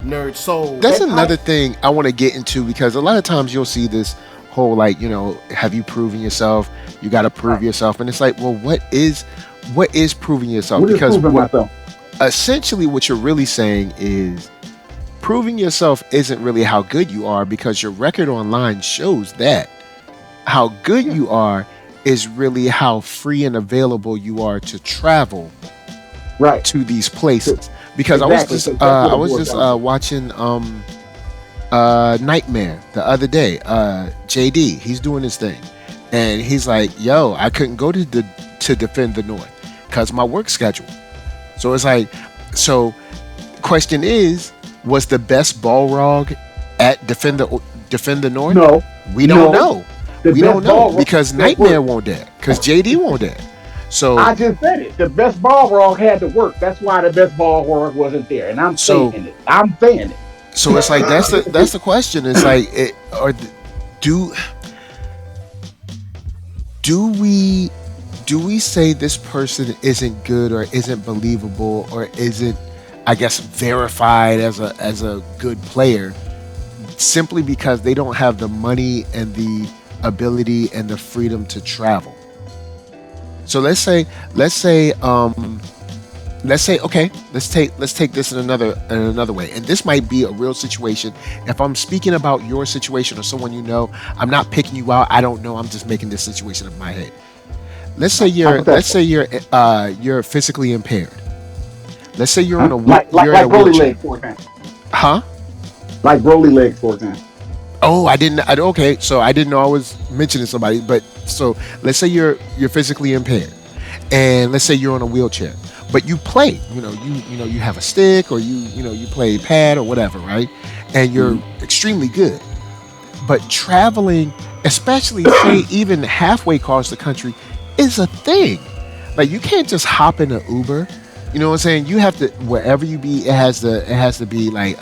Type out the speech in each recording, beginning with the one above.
Nerd Soul. That's another thing I want to get into, because a lot of times you'll see this whole, like, have you proven yourself? You got to prove yourself. And it's like, well, what is proving yourself? What is proving myself? Essentially what you're really saying is proving yourself isn't really how good you are, because your record online shows that. How good you are is really how free and available you are to travel to these places. Because exactly. I was just watching Nightmare the other day. JD, he's doing his thing, and he's like, "Yo, I couldn't go to Defend the North because my work schedule." So it's like, question is, was the best Balrog at Defend the North? No, we don't know. We don't know because Nightmare won't dare, because JD won't dare. So I just said it. The best Balrog had to work. That's why the best Balrog wasn't there, and I'm saying it. I'm saying it. So it's like that's the question. It's like, do we say this person isn't good or isn't believable or isn't, I guess, verified as a good player simply because they don't have the money and the ability and the freedom to travel? So let's say okay, let's take this in another way. And this might be a real situation. If I'm speaking about your situation or someone you know, I'm not picking you out. I don't know. I'm just making this situation in my head. Let's say you're physically impaired. Let's say you're on a like Broly legs, for example. Huh? Like Broly legs, for example. Oh, okay, so I didn't know I was mentioning somebody, but so let's say you're physically impaired, and let's say you're on a wheelchair, but you play, you have a stick, or you play pad or whatever, right? And you're extremely good. But traveling, especially say even halfway across the country, is a thing. Like, you can't just hop in an Uber. You know what I'm saying? You have to, wherever you be, it has to be like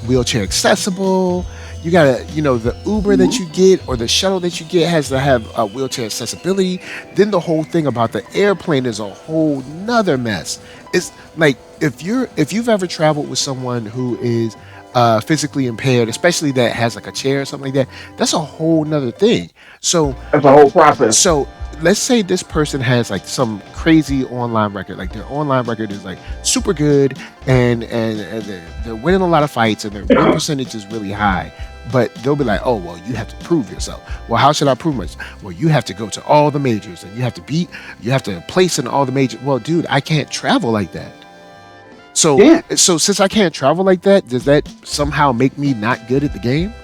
wheelchair accessible. You gotta, the Uber that you get or the shuttle that you get has to have wheelchair accessibility. Then the whole thing about the airplane is a whole nother mess. It's like, if you've ever traveled with someone who is physically impaired, especially that has like a chair or something like that, that's a whole nother thing. So that's a whole process. So let's say this person has like some crazy online record, like their online record is like super good, and they're winning a lot of fights, and their win percentage is really high. But they'll be like, oh, well, you have to prove yourself. Well, how should I prove myself? Well, you have to go to all the majors, and you have to place in all the majors. Well, dude, I can't travel like that. So since I can't travel like that, does that somehow make me not good at the game?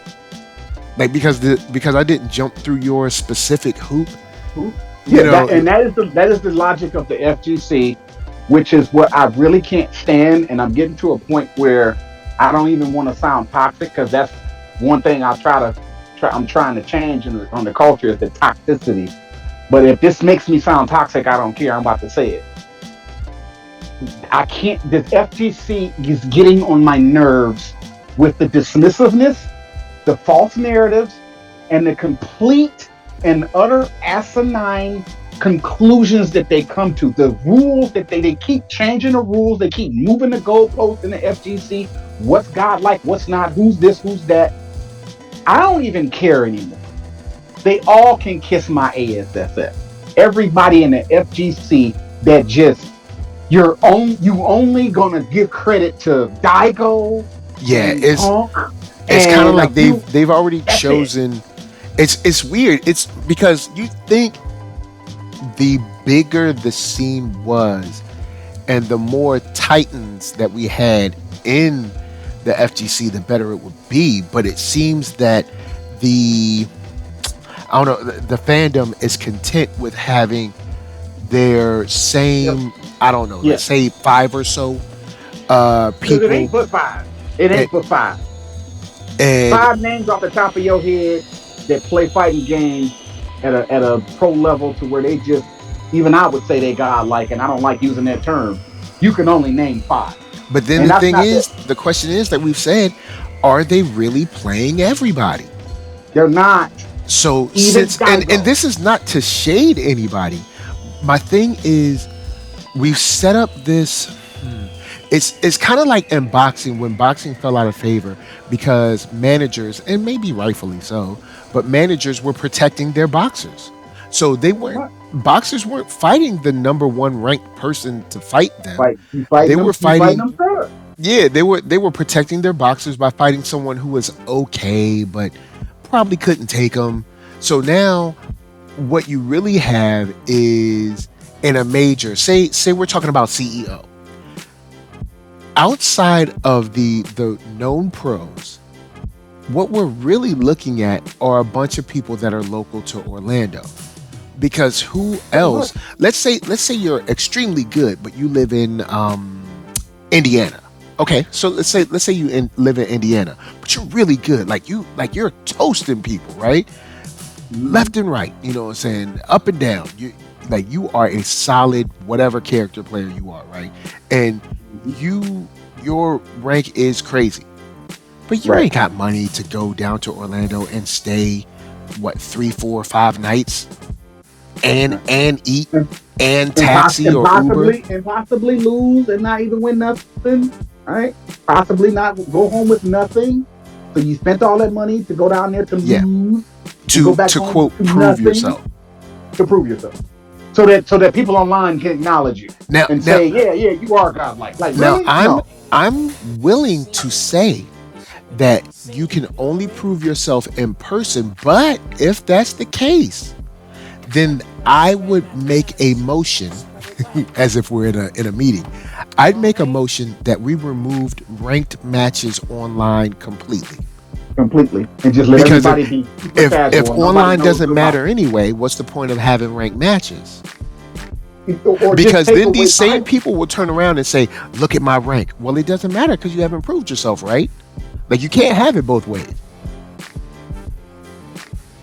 Like, because I didn't jump through your specific hoop. Yeah, that is the logic of the FGC, which is what I really can't stand. And I'm getting to a point where I don't even want to sound toxic, because that's one thing I'm trying to change on the culture, is the toxicity. But if this makes me sound toxic, I don't care. I'm about to say it. I can't. This FGC is getting on my nerves with the dismissiveness, the false narratives, and the complete and utter asinine conclusions that they come to. The rules that they keep changing the rules. They keep moving the goalposts in the FGC. What's God like? What's not? Who's this? Who's that? I don't even care anymore. They all can kiss my ass. That's it. Everybody in the FGC that just you only gonna give credit to Daigo. Yeah, it's kind of like they've already chosen. It's weird. It's because you think the bigger the scene was, and the more titans that we had in the FGC, the better it would be. But it seems that the fandom is content with having their same, let's say 5 or so people. It ain't but 5. It ain't but 5. And 5 names off the top of your head that play fighting games at a pro level, to where they just, even I would say they godlike, and I don't like using that term. You can only name 5. But then the question is that we've said, are they really playing everybody? They're not. So and this is not to shade anybody. My thing is, we've set up this. it's kind of like in boxing when boxing fell out of favor because managers, and maybe rightfully so, but managers were protecting their boxers. So they weren't Right. boxers weren't fighting the number one ranked person to fight them. Fight, you They fighting were them, you fighting fighting them third. yeah, they were protecting their boxers by fighting someone who was okay but probably couldn't take them. So now what you really have is in a major, say we're talking about CEO. Outside of the known pros, what we're really looking at are a bunch of people that are local to Orlando. Because who Pretty much. else? Let's say you're extremely good, but you live in Indiana. Okay, so let's say live in Indiana, but you're really good. You're toasting people, right? Mhm. Left and right. You know what I'm saying? Up and down. You are a solid whatever character player you are, right? And Mhm. your rank is crazy. But you Right. ain't got money to go down to Orlando and stay what 3, 4, 5 nights and eat And, and and, taxi and or Uber. possibly lose and not even win nothing. Right? Possibly not go home with nothing. So you spent all that money to go down there to Yeah, lose and go to back to home quote to prove nothing yourself. to prove yourself. So that people online can acknowledge you Now and now say, yeah, you are godlike. Like now really? I'm No. I'm willing to say that you can only prove yourself in person, but if that's the case, then I would make a motion as if we're in a meeting. I'd make a motion that we removed ranked matches online completely. Completely. And just let Because everybody be super if casual and nobody online knows doesn't who about matter anyway, what's the point of having ranked matches? it. Or just Because take then away these same bias. people will turn around and say, "Look at my rank." Well, it doesn't matter because you haven't proved yourself, right? Like you can't have it both ways.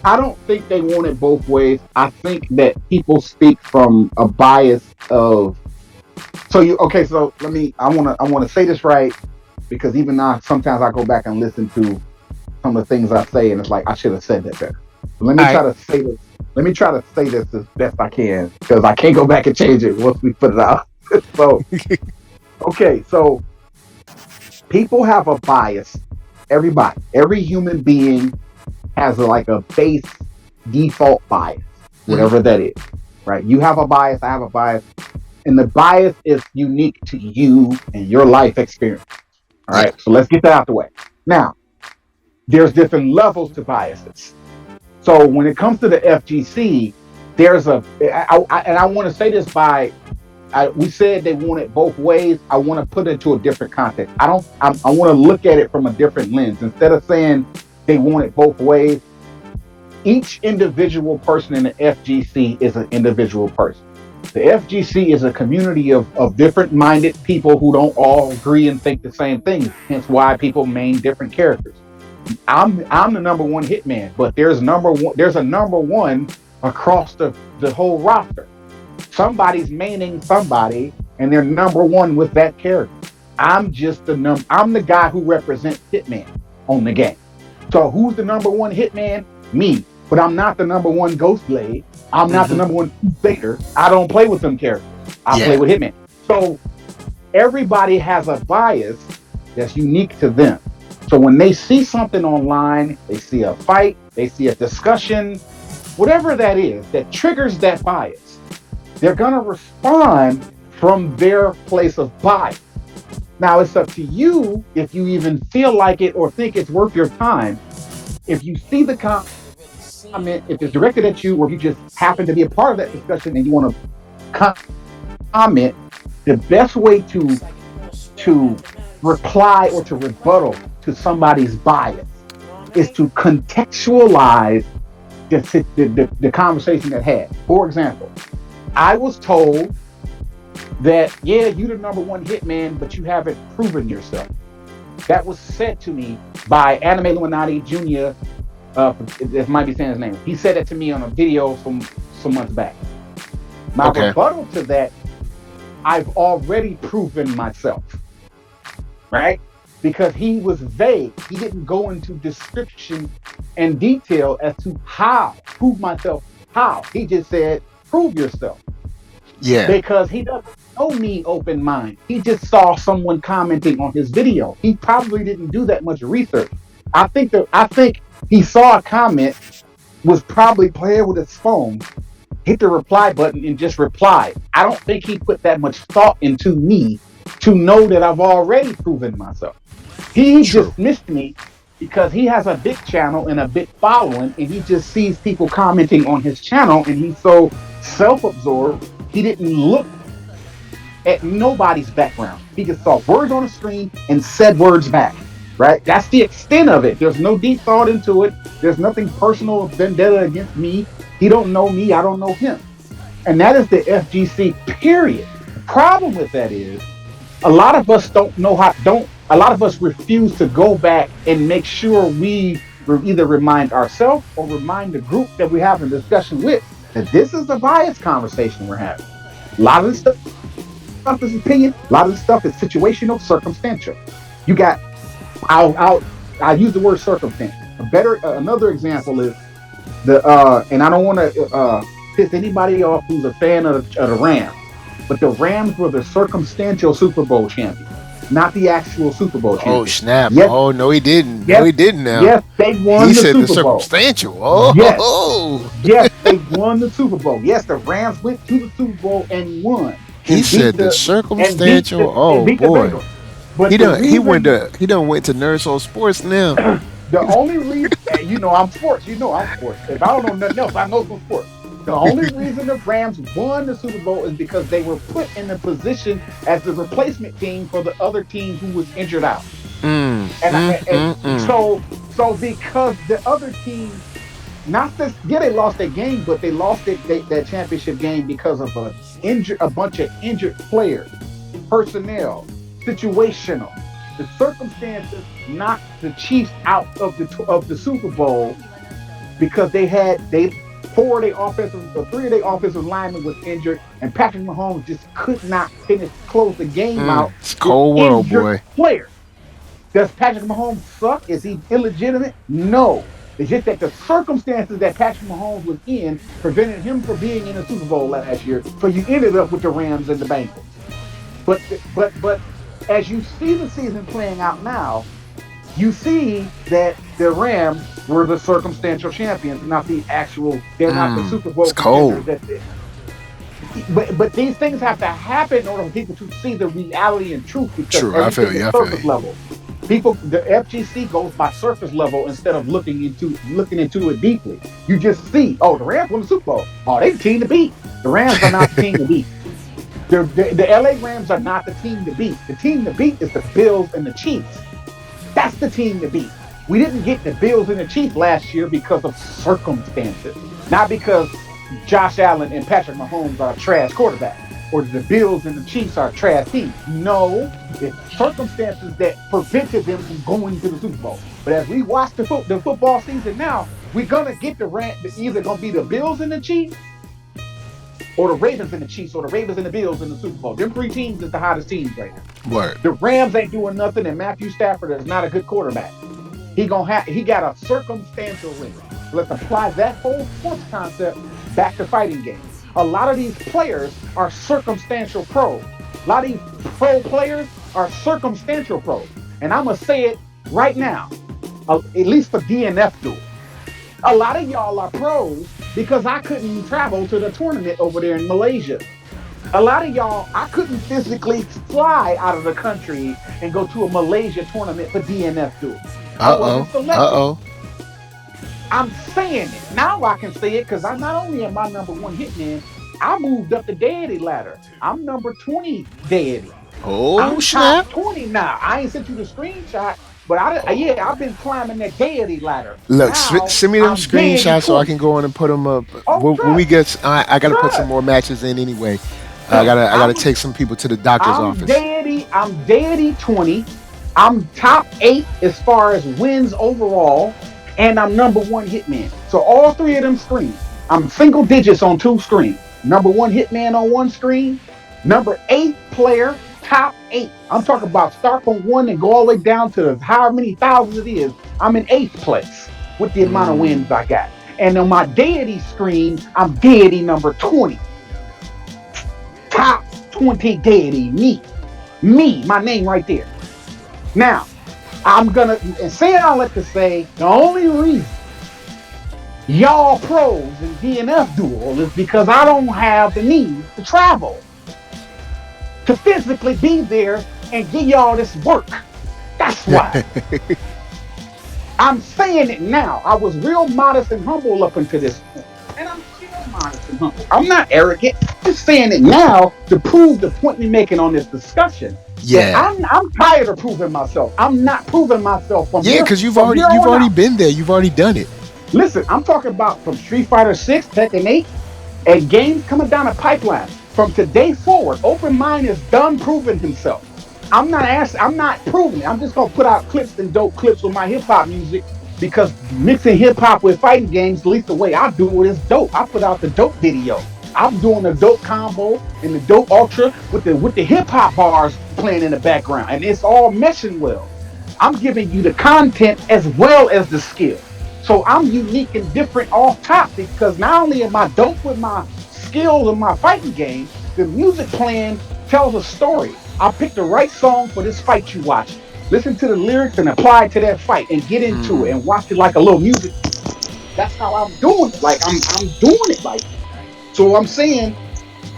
I don't think they want it both ways. I think that people speak from a bias of so you okay, so I wanna say this right because even now sometimes I go back and listen to some of the things I say and it's like I should have said that better. But let me All try right. to say this. Let me try to say this as best I can because I can't go back and change it once we put it out. So okay, so people have a bias. Everybody, every human being has like a base default bias, Mhm. whatever that is, right? You have a bias, I have a bias, and the bias is unique to you and your life experience. All Yeah. right, so let's get that out the way. Now, there's different levels to biases. So when it comes to the FGC, there's and I want to say this we said they want it both ways. I want to put it into a different context. I want to look at it from a different lens. Instead of saying they want it both ways, each individual person in the FGC is an individual person. The FGC is a community of different minded people who don't all agree and think the same things. Hence why people main different characters. I'm the number one hitman, but there's a number one across the whole roster. Somebody's maining somebody and they're number one with that character. I'm the guy who represents Hitman on the game. So who's the number one Hitman? Me. But I'm not the number one Ghost Blade. I'm not the Hmm. number one Crusader. I don't play with them characters. I play Yeah. with Hitman. So everybody has a bias that's unique to them. So when they see something online, they see a fight, they see a discussion, whatever that is that triggers that bias, they're going to respond from their place of bias. Now it's up to you if you even feel like it or think it's worth your time. If you see the comment, if it's directed at you, or if you just happen to be a part of that discussion and you want to comment, the best way to reply or to rebuttal to somebody's bias is to contextualize the conversation at hand. For example, I was told that yeah, you're the number one hitman, but you haven't proven yourself. That was said to me by Anime Illuminati Jr. This might be saying his name. He said it to me on a video some months back. My Okay. rebuttal to that, I've already proven myself, right? Because he was vague. He didn't go into description and detail as to how prove myself. How he just said prove yourself. Yeah. because he doesn't know me open mind. He just saw someone commenting on his video. He probably didn't do that much research. I think he saw a comment, was probably playing with his phone, hit the reply button and just replied. I don't think he put that much thought into me to know that I've already proven myself. He True. dismissed me because he has a big channel and a big following, and he just sees people commenting on his channel, and he's so self-absorbed he didn't look at nobody's background. He just saw words on the screen and said words back. Right? That's the extent of it. There's no deep thought into it. There's nothing personal vendetta against me. He don't know me. I don't know him. And that is the FGC, period. The problem with that is a lot of us a lot of us refuse to go back and make sure we either remind ourselves or remind the group that we have a discussion with that this is a bias conversation we're having. A lot of this stuff is opinion. A lot of this stuff is situational, circumstantial. You got, I'll use the word circumstance. Another example is and I don't want to piss anybody off who's a fan of the Rams, but the Rams were the circumstantial Super Bowl champions, not the actual Super Bowl champions. Oh snap! Yes, Oh no, he didn't. yes, No, he didn't. Now yes, they won he the said the Super Bowl. circumstantial. Oh, Yes, oh. yes, they won the Super Bowl. Yes, the Rams went to the Super Bowl and won. He And said the circumstantial. Oh beat the boy, Bengals. But he the done. reason, He done went to NERDSoul Sports now. the only reason, I'm sports. I'm sports. If I don't know nothing else, I know some sports. The only reason the Rams won the Super Bowl is because they were put in a position as the replacement team for the other team who was injured out. So because the other team, not this, yeah, they lost their game, but they lost that championship game because of a bunch of injured players, personnel, situational. The circumstances knocked the Chiefs out of the Super Bowl because they three of their offensive linemen was injured, and Patrick Mahomes just could not close the game out. It's cold world, boy. Players. Does Patrick Mahomes suck? Is he illegitimate? No. It's just that the circumstances that Patrick Mahomes was in prevented him from being in the Super Bowl last year. So you ended up with the Rams and the Bengals. But as you see the season playing out now, you see that the Rams were the circumstantial champions, not the actual. They're not the Super Bowl. It's cold. But these things have to happen in order for people to see the reality and truth. Because True, I feel you. Surface level. The FGC goes by surface level instead of looking into it deeply. You just see, the Rams won the Super Bowl. Oh, they the team to beat. The Rams are not the team to beat. The LA Rams are not the team to beat. The team to beat is the Bills and the Chiefs. That's the team to beat. We didn't get the Bills and the Chiefs last year because of circumstances, not because Josh Allen and Patrick Mahomes are a trash quarterback, or the Bills and the Chiefs are a trash team. No, it's circumstances that prevented them from going to the Super Bowl. But as we watch the football season now, we're gonna get either gonna be the Bills and the Chiefs, or the Ravens and the Chiefs, or the Ravens and the Bills in the Super Bowl. Them three teams is the hottest teams right now. Word. The Rams ain't doing nothing, and Matthew Stafford is not a good quarterback. He got a circumstantial ring. Let's apply that whole sports concept back to fighting games. A lot of these players are circumstantial pros. A lot of these pro players are circumstantial pros. And I'm going to say it right now, at least for DNF Duel. A lot of y'all are pros because I couldn't travel to the tournament over there in Malaysia. A lot of y'all, I couldn't physically fly out of the country and go to a Malaysia tournament for DNF Duel. I'm saying it. Now I can say it because I not only am I number one hitman, I moved up the deity ladder. I'm number 20 deity. I'm snap. top 20 now. I ain't sent you the screenshot, but I've been climbing that deity ladder. Look, now, send me them screenshots so I can go in and put them up. When we get, I gotta put some more matches in anyway. I gotta take some people to the doctor's office. I'm deity 20. I'm top 8 as far as wins overall, and I'm number 1 hitman. So all 3 of them screens, I'm single digits on 2 screens. Number 1 hitman on 1 screen, number 8 player, top 8. I'm talking about start from 1 and go all the way down to however many thousands it is. I'm in 8th place with the amount of wins I got. And on my deity screen, I'm deity number 20. Top 20 deity, me, my name right there. Now, and saying all that to say, the only reason y'all pros in DNF Duel is because I don't have the need to travel to physically be there and give y'all this work. That's why. I'm saying it now. I was real modest and humble up until this point. And I'm still modest and humble. I'm not arrogant. I'm just saying it now to prove the point we're making on this discussion. Yeah. I'm tired of proving myself. I'm not proving myself from here. Because you've already been there. You've already done it. Listen, I'm talking about from Street Fighter 6, Tekken 8, and games coming down the pipeline. From today forward, Open Mind is done proving himself. I'm not proving it. I'm just gonna put out clips and dope clips with my hip hop music, because mixing hip hop with fighting games, at least the way I do it, is dope. I put out the dope video. I'm doing the dope combo and the dope ultra with the hip hop bars playing in the background, and it's all meshing well. I'm giving you the content as well as the skill. So I'm unique and different off top, because not only am I dope with my skills in my fighting game, the music playing tells a story. I picked the right song for this fight you watch. Listen to the lyrics and apply it to that fight and get into it and watch it like a little music. That's how I'm doing it. Like I'm doing it like that. So I'm saying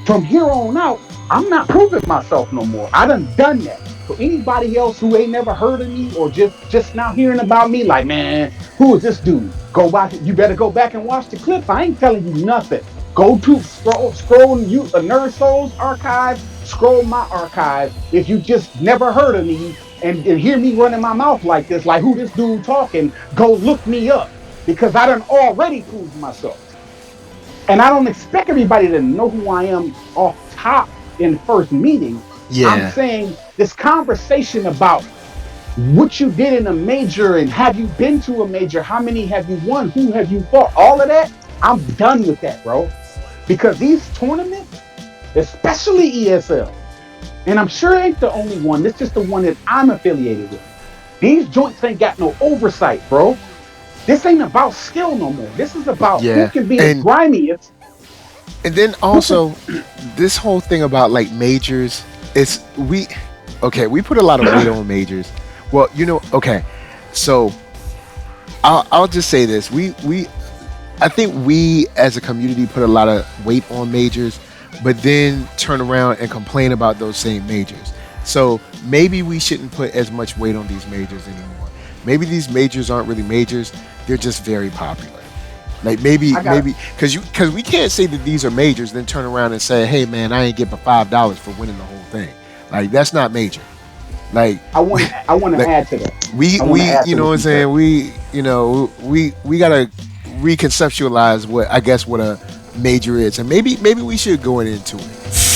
from here on out, I'm not proving myself no more. I done that. So anybody else who ain't never heard of me or just now hearing about me, like, man, who is this dude? Go back. You better go back and watch the clip. I ain't telling you nothing. Go to scroll NERDSoul's archive. Scroll my archive if you just never heard of me and hear me running my mouth like this, like who this dude talking. Go look me up, because I done already proved myself. And I don't expect everybody to know who I am off top in first meeting. Yeah. I'm saying this conversation about what you did in a major and have you been to a major, how many have you won, who have you fought, all of that, I'm done with that, bro. Because these tournaments, especially ESL, and I'm sure it ain't the only one, it's just the one that I'm affiliated with. These joints ain't got no oversight, bro. This ain't about skill no more. This is about who can be as grimy as. And then also, this whole thing about like majors, we put a lot of weight on majors. Well, so I'll just say this. I think we as a community put a lot of weight on majors, but then turn around and complain about those same majors. So maybe we shouldn't put as much weight on these majors anymore. Maybe these majors aren't really majors. They're just very popular. Like maybe because we can't say that these are majors, then turn around and say, hey man, I ain't get but $5 for winning the whole thing. Like that's not major. Like I want to add to that. We you know what I'm saying? We gotta reconceptualize what a major is, and maybe we should go into it.